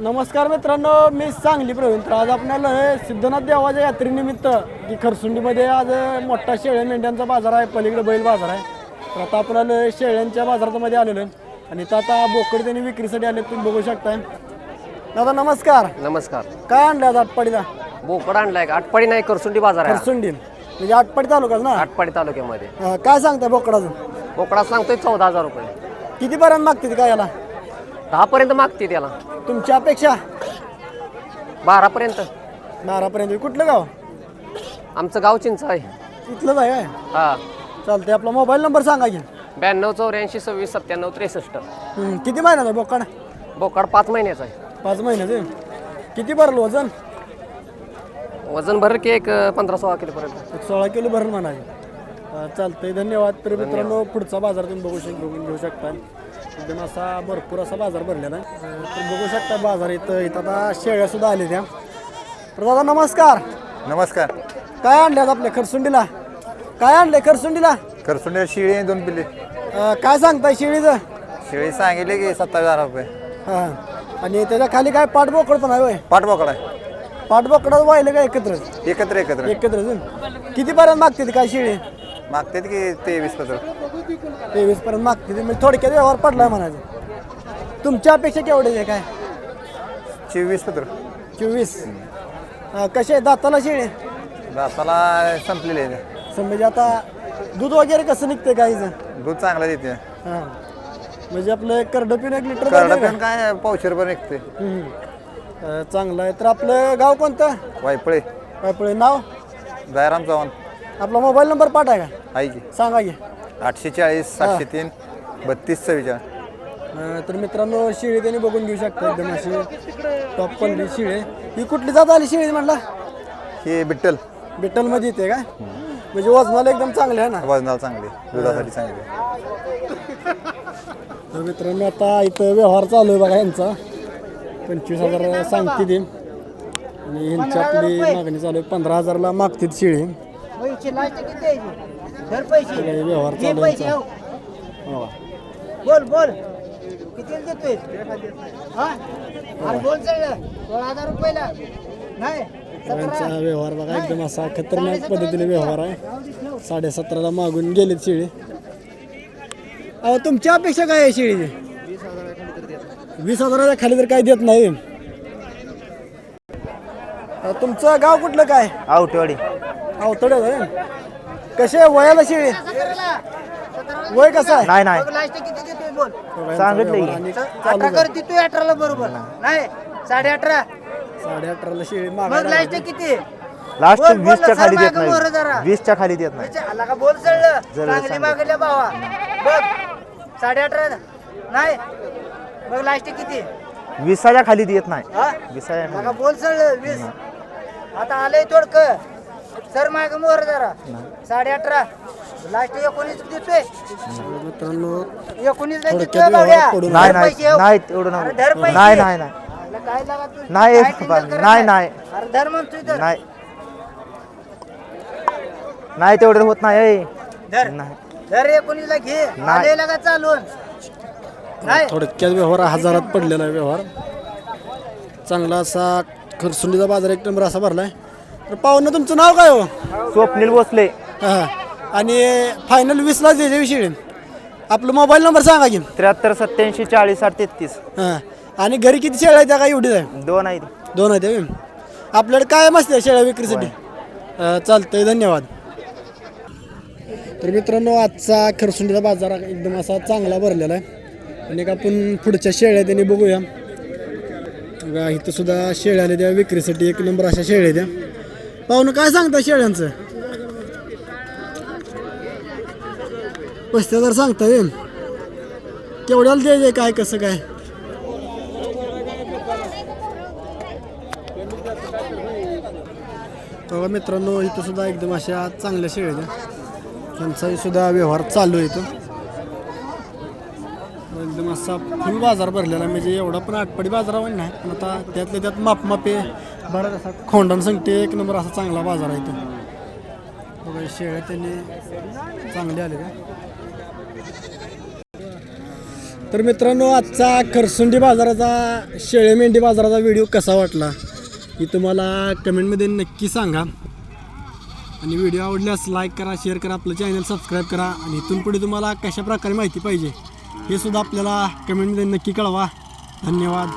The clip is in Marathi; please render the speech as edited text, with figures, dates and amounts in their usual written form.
नमस्कार मित्रांनो, मी सांगली प्रवीण. तर आज आपल्याला हे सिद्धनाथ देवाच्या यात्रेनिमित्त की खरसुंडीमध्ये आज मोठा शेळ्या मेंढ्यांचा बाजार आहे, पलीकडे बैल बाजार आहे. तर आता आपल्याला शेळ्यांच्या बाजारामध्ये आलेलो आहे आणि इथं आता बोकड त्यांनी विक्रीसाठी आले, तुम्ही बघू शकताय. दादा नमस्कार. नमस्कार. काय आणलं आज आटपाडीला? बोकड आणलाय का? आटपाडी नाही, करसुंडी बाजार आहे. खरसुंडी म्हणजे आटपाडी तालुकाच ना? आटपाडी तालुक्यामध्ये. काय सांगताय बोकडाचं? बोकडा सांगतोय 14,000 रुपये. कितीपर्यंत मागते काय याला? 10 पर्यंत मागते त्याला. तुमची अपेक्षा? 12 पर्यंत. 12 पर्यंत. कुठलं गाव? आमचं गाव चिंच आहे. इथलंच आहे काय? हा. चालतंय. आपला मोबाईल नंबर सांगा की. 92 84 26 97 63. किती महिन्याचा बोकड? बोकड 5 महिन्याचा आहे. 5 महिन्याचे. किती भरलं वजन? वजन भर की एक 15-16 किलो पर्यंत. 16 किलो भरलं म्हणाले. चालतंय, धन्यवाद. तर मित्रांनो, पुढचा बाजार तुम्ही बघून घेऊ शकता. एकदम असा भरपूर असा बाजार भरलेला आहे. तर बघू शकता बाजार इथं आता शेळ्या सुद्धा आल्या त्या. तर दादा नमस्कार. नमस्कार. काय आणल्यात आपल्या खरसुंडीला? काय आणलंय खरसुंडीला? करसुंडी शिळी आहे 2 पिल्ले. काय सांगताय शेळीचं? शिळी सांगितले की 27,000 रुपये. हां. आणि त्याच्या खाली काय पाठबोकड पण आहे होय? पाठबोकड आहे. पाठबोकडा व्हायला काय एकत्र? एकत्र एकत्र एकत्र. कितीपर्यंत मागते ती काय शेळी? मागतात की 23 पत्र. 23 पर्यंत मागते ती. म्हणजे थोडक्यात व्यवहार पडलाय म्हणायचं. तुमच्या अपेक्षा केवढी आहे काय? 24 पत्र. 24. कसे आहे दाताला शेळी? दाताला संपलेले आहे. म्हणजे आता दूध वगैरे कसं निघतंय गाईचं? दूध चांगलं देते. हां. म्हणजे आपलं करडं पिणं 1 लिटर करडं काय पावशेर पण निघते. चांगलं आहे. तर आपलं गाव कोणतं? वायपळे. काय नाव? जयराम चव्हाण. आपला मोबाईल नंबर पाठाय का? आहे की. सांगा की. 840 703 32 44. तर मित्रांनो, शेळी त्यांनी बघून घेऊ शकता. एकदम अशी टॉप क्वालिटी शेळी. ही कुठली जात आली शेळी म्हटला? हे बिट्टल. बिट्टलमध्ये येते का? म्हणजे वजनाला एकदम चांगले आहे ना? वजनाला चांगली, दुधासाठी चांगली. तर मित्रांनो, आता इथं व्यवहार चालू आहे बघा यांचा. 25,000 सांगते ती आणि ह्यांची आपली मागणी चालू आहे. 15,000ला मागतील शेळी. व्यवहार चालू आहे. बोल बोल किती देतोय? बोल 16,000 रुपयाला नाही. यांचा व्यवहार बघा एकदम असा खतरनाक पद्धतीने व्यवहार आहे. 17,500ला मागून गेलेत शेळी. तुमची अपेक्षा काय आहे शेळीची? 20,000च्या खाली तर काय देत नाही. तुमचं गाव कुठलं काय? आवटेवाडी. अवतडे कसे वयाला शेळी? वय कसं आहे? नाही नाही लास्ट किती देतोय बोल? सांगितलं की. आणि 18 कर देतोय 18ला बरोबर नाही 18.5. 18,500ला शेळी मग मागायला लास्ट किती? लास्ट बोल, बोल, 20च्या खाली सर, देत मागं मोहरं नाही. जरा. 20च्या खाली देत नाही. आला का बोल चढलं जरा चांगली सांग. मागल्या भावा बघ 18.5 नाही. मग लास्ट किती? 20च्या खाली देत नाही. हा 20च्या आला का बोल चढलं 20. आता आलंय थोडक सर माग मोहर जरा 18.5 लास्ट 19 देतोय. मित्रांनो, 19 ला थोडक्यात देतोय व्यवहार भाऊया. पडून नाही धर नाही पैसे, हो. नाही एवढं अरे धर नाही. पैसे. नाही नाही नाही आला काय लागा तू? नाही, काय टिंगल करत नाही, नाही. अरे धर म्हणतोय तर नाही नाही तेवढं होत नाही. ए. धर नाही. धर 19 ला घे आले लागा चालून नाही. थोडक्यात व्यवहार हजारात पडलेला आहे व्यवहार. चांगला असा खरसुंडीचा बाजार एक नंबर असा भरलाय. तर पाहुणं तुमचं नाव काय हो? स्वप्नील भोसले. हां. आणि फायनल 20ला द्यायच्या विषयी आपलं मोबाईल नंबर सांगा की. 73 87 40 33. हां. आणि घरी किती शेळ्या आहेत त्या? काय एवढीच आहे? 2 आहेत. 2 आहेत होय. आपल्याकडे काय मस्त आहे शेळ्या विक्रीसाठी? चालतंय, धन्यवाद. तर मित्रांनो, आजचा खरसुंडीचा बाजार एकदम असा चांगला भरलेला आहे. आणि एक आपण पुढच्या शेळ्या त्यांनी बघूया. बघा इथं सुद्धा शेळ्या आल्या त्या विक्रीसाठी. एक नंबर अशा शेळ्या त्या. पाहुणं काय सांगता शेळ्यांचं? 35,000 सांगताय. केवढ्याला द्यायचे काय कसं काय? बघा मित्रांनो, इथं सुद्धा एकदम अशा चांगल्या शेळ्या त्या. त्यांचाही सुद्धा व्यवहार चालू आहे इथं. एकदम असा फुल बाजार भरलेला आहे. म्हणजे एवढा पण आटपाडी बाजारावर नाही, पण आता त्यातल्या त्यात मापे बरं असा खोंडान सांगते. एक नंबर असा चांगला बाजार आहे इथं. बघा शेळ्या त्यांनी चांगले आले का? तर मित्रांनो आजचा खरसुंडी बाजाराचा शेळे मेंढी बाजाराचा व्हिडिओ कसा वाटला ही तुम्हाला कमेंटमध्ये नक्की सांगा आणि व्हिडिओ आवडल्यास लाईक करा शेअर करा आपलं चॅनल सबस्क्राईब करा आणि इथून पुढे तुम्हाला कशा प्रकारे माहिती पाहिजे हे सुद्धा आपल्याला कमेंटमध्ये नक्की कळवा. धन्यवाद.